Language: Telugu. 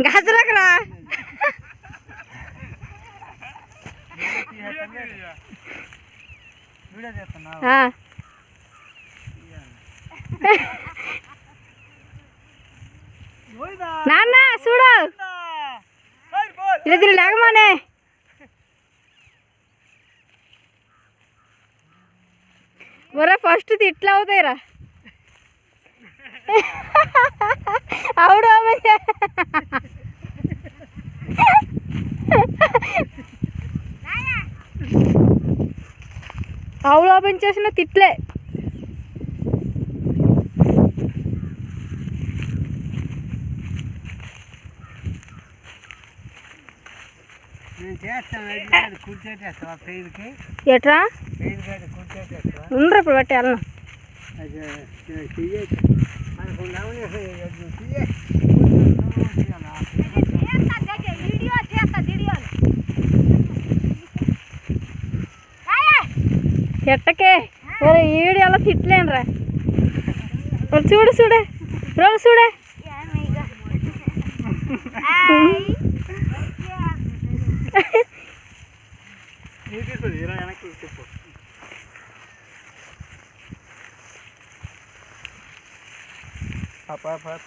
गाजरकरा నాన్న చూడు ఇలా తిని లేకమానే ఒరే ఫస్ట్ ఇట్లా అవుతాయిరా అవుడు అవుడు ఓపెన్ చేసిన తిట్లే ఎట్రా ఉండరు ఇప్పుడు బట్టి వెళ్ళను ఎట్టకే ఈడు ఎలా తిట్టలేనురా చూడు చూడే రోజు చూడే Apa